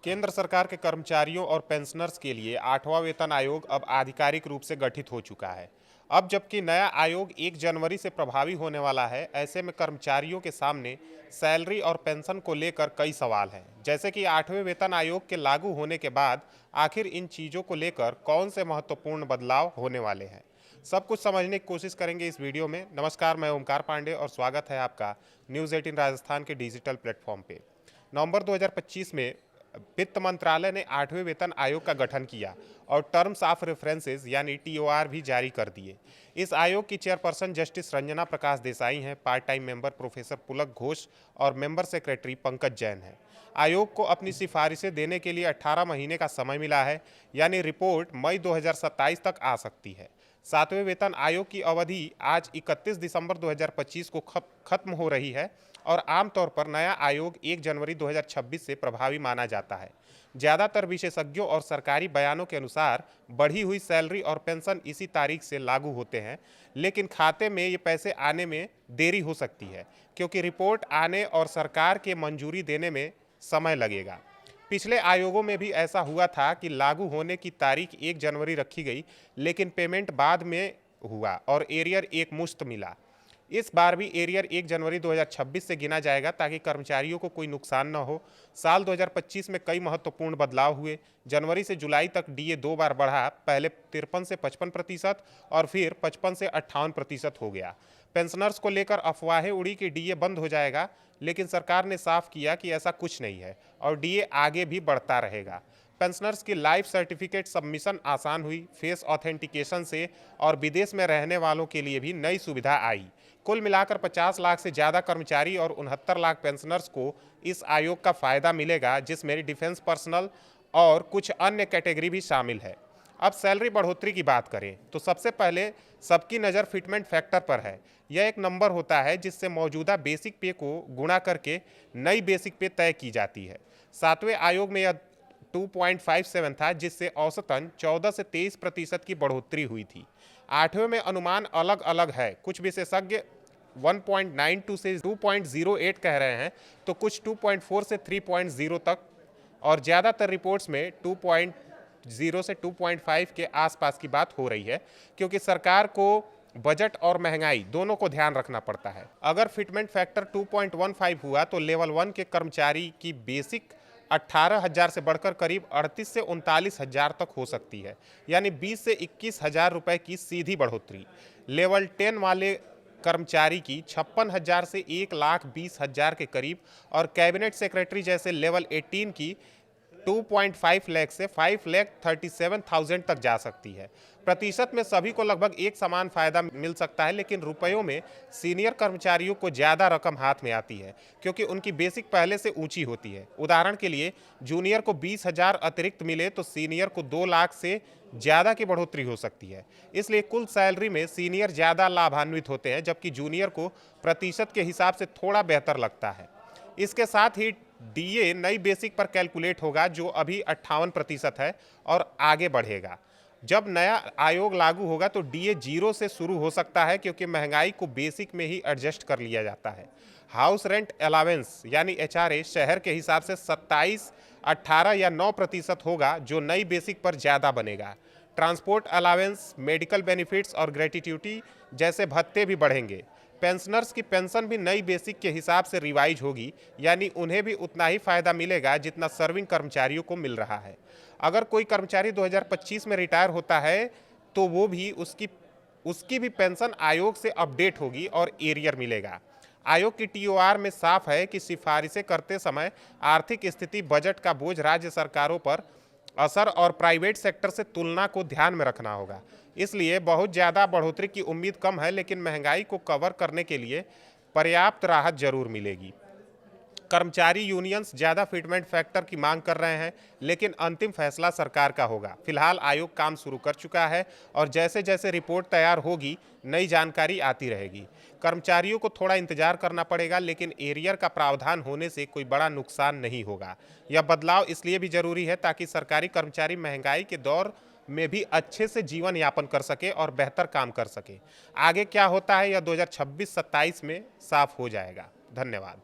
केंद्र सरकार के कर्मचारियों और पेंशनर्स के लिए 8वां वेतन आयोग अब आधिकारिक रूप से गठित हो चुका है। अब जबकि नया आयोग 1 जनवरी से प्रभावी होने वाला है, ऐसे में कर्मचारियों के सामने सैलरी और पेंशन को लेकर कई सवाल हैं। जैसे कि 8वें वेतन आयोग के लागू होने के बाद आखिर इन चीज़ों को लेकर कौन से महत्वपूर्ण बदलाव होने वाले हैं, सब कुछ समझने की कोशिश करेंगे इस वीडियो में। नमस्कार, मैं ओमकार पांडे और स्वागत है आपका न्यूज़ 18 राजस्थान के डिजिटल प्लेटफॉर्म पे। नवंबर 2025 में वित्त मंत्रालय ने 8वें वेतन आयोग का गठन किया और टर्म्स ऑफ रेफरेंसेस यानी टीओआर भी जारी कर दिए। इस आयोग की चेयरपर्सन जस्टिस रंजना प्रकाश देसाई हैं, पार्ट टाइम मेंबर प्रोफेसर पुलक घोष और मेंबर सेक्रेटरी पंकज जैन हैं। आयोग को अपनी सिफारिशें देने के लिए 18 महीने का समय मिला है, यानी रिपोर्ट मई 2027 तक आ सकती है। 7वें वेतन आयोग की अवधि आज 31 दिसंबर 2025 को खत्म हो रही है और आमतौर पर नया आयोग 1 जनवरी 2026 से प्रभावी माना जाता है। ज़्यादातर विशेषज्ञों और सरकारी बयानों के अनुसार बढ़ी हुई सैलरी और पेंशन इसी तारीख से लागू होते हैं, लेकिन खाते में ये पैसे आने में देरी हो सकती है क्योंकि रिपोर्ट आने और सरकार के मंजूरी देने में समय लगेगा। पिछले आयोगों में भी ऐसा हुआ था कि लागू होने की तारीख 1 जनवरी रखी गई, लेकिन पेमेंट बाद में हुआ और एरियर एक मुश्त मिला। इस बार भी एरियर 1 जनवरी 2026 से गिना जाएगा ताकि कर्मचारियों को कोई नुकसान न हो। साल 2025 में कई महत्वपूर्ण बदलाव हुए। जनवरी से जुलाई तक डीए 2 बार बढ़ा, पहले 53 से 55% और फिर 55 से 58% हो गया। पेंशनर्स को लेकर अफवाहें उड़ी कि डीए बंद हो जाएगा, लेकिन सरकार ने साफ किया कि ऐसा कुछ नहीं है और डीए आगे भी बढ़ता रहेगा। पेंशनर्स की लाइफ सर्टिफिकेट सबमिशन आसान हुई, फेस ऑथेंटिकेशन से और विदेश में रहने वालों के लिए भी नई सुविधा आई। कुल मिलाकर 50 लाख से ज़्यादा कर्मचारी और 69 लाख पेंशनर्स को इस आयोग का फायदा मिलेगा, जिसमें डिफेंस पर्सनल और कुछ अन्य कैटेगरी भी शामिल है। अब सैलरी बढ़ोतरी की बात करें तो सबसे पहले सबकी नज़र फिटमेंट फैक्टर पर है। यह एक नंबर होता है जिससे मौजूदा बेसिक पे को गुणा करके नई बेसिक पे तय की जाती है। 7वें आयोग में यह 2.57 था, जिससे औसतन 14 से 23% की बढ़ोतरी हुई थी। 8वें में अनुमान अलग अलग है, कुछ विशेषज्ञ 1.92 से 2.08 कह रहे हैं, तो कुछ 2.4 से 3.0 तक और ज़्यादातर रिपोर्ट्स में 2.0 से 2.5 के आसपास की बात हो रही है, क्योंकि सरकार को बजट और महंगाई दोनों को ध्यान रखना पड़ता है। अगर फिटमेंट फैक्टर 2.15 हुआ तो लेवल 1 के कर्मचारी की बेसिक 18,000 से बढ़कर करीब 38 से 39,000 तक हो सकती है, यानी 20 से 21,000 रुपये की सीधी बढ़ोतरी। लेवल 10 वाले कर्मचारी की 56,000 से 1,20,000 के करीब और कैबिनेट सेक्रेटरी जैसे लेवल 18 की 2.5 लाख से 5,37,000 तक जा सकती है। प्रतिशत में सभी को लगभग एक समान फायदा मिल सकता है, लेकिन रुपयों में सीनियर कर्मचारियों को ज़्यादा रकम हाथ में आती है क्योंकि उनकी बेसिक पहले से ऊंची होती है। उदाहरण के लिए जूनियर को 20,000 अतिरिक्त मिले तो सीनियर को 2 लाख से ज़्यादा की बढ़ोतरी हो सकती है। इसलिए कुल सैलरी में सीनियर ज़्यादा लाभान्वित होते हैं, जबकि जूनियर को प्रतिशत के हिसाब से थोड़ा बेहतर लगता है। इसके साथ ही डीए नई बेसिक पर कैलकुलेट होगा, जो अभी 58% है और आगे बढ़ेगा। जब नया आयोग लागू होगा तो डीए 0 से शुरू हो सकता है, क्योंकि महंगाई को बेसिक में ही एडजस्ट कर लिया जाता है। हाउस रेंट अलावेंस यानी एचआरए शहर के हिसाब से 27, 18 या 9% होगा, जो नई बेसिक पर ज़्यादा बनेगा। ट्रांसपोर्ट अलावेंस, मेडिकल बेनिफिट्स और ग्रेट्युटी जैसे भत्ते भी बढ़ेंगे। पेंशनर्स की पेंशन भी नई बेसिक के हिसाब से रिवाइज होगी, यानी उन्हें भी उतना ही फायदा मिलेगा जितना सर्विंग कर्मचारियों को मिल रहा है। अगर कोई कर्मचारी 2025 में रिटायर होता है तो वो भी उसकी भी पेंशन आयोग से अपडेट होगी और एरियर मिलेगा। आयोग की टीओआर में साफ है कि सिफारिशें करते समय आर्थिक स्थिति, बजट का बोझ राज्य सरकारों पर असर और प्राइवेट सेक्टर से तुलना को ध्यान में रखना होगा। इसलिए बहुत ज़्यादा बढ़ोतरी की उम्मीद कम है, लेकिन महंगाई को कवर करने के लिए पर्याप्त राहत जरूर मिलेगी। कर्मचारी यूनियंस ज़्यादा फिटमेंट फैक्टर की मांग कर रहे हैं, लेकिन अंतिम फैसला सरकार का होगा। फिलहाल आयोग काम शुरू कर चुका है और जैसे जैसे रिपोर्ट तैयार होगी नई जानकारी आती रहेगी। कर्मचारियों को थोड़ा इंतजार करना पड़ेगा, लेकिन एरियर का प्रावधान होने से कोई बड़ा नुकसान नहीं होगा। यह बदलाव इसलिए भी जरूरी है ताकि सरकारी कर्मचारी महंगाई के दौर में भी अच्छे से जीवन यापन कर सके और बेहतर काम कर सके। आगे क्या होता है यह 2026-27 में साफ हो जाएगा। धन्यवाद।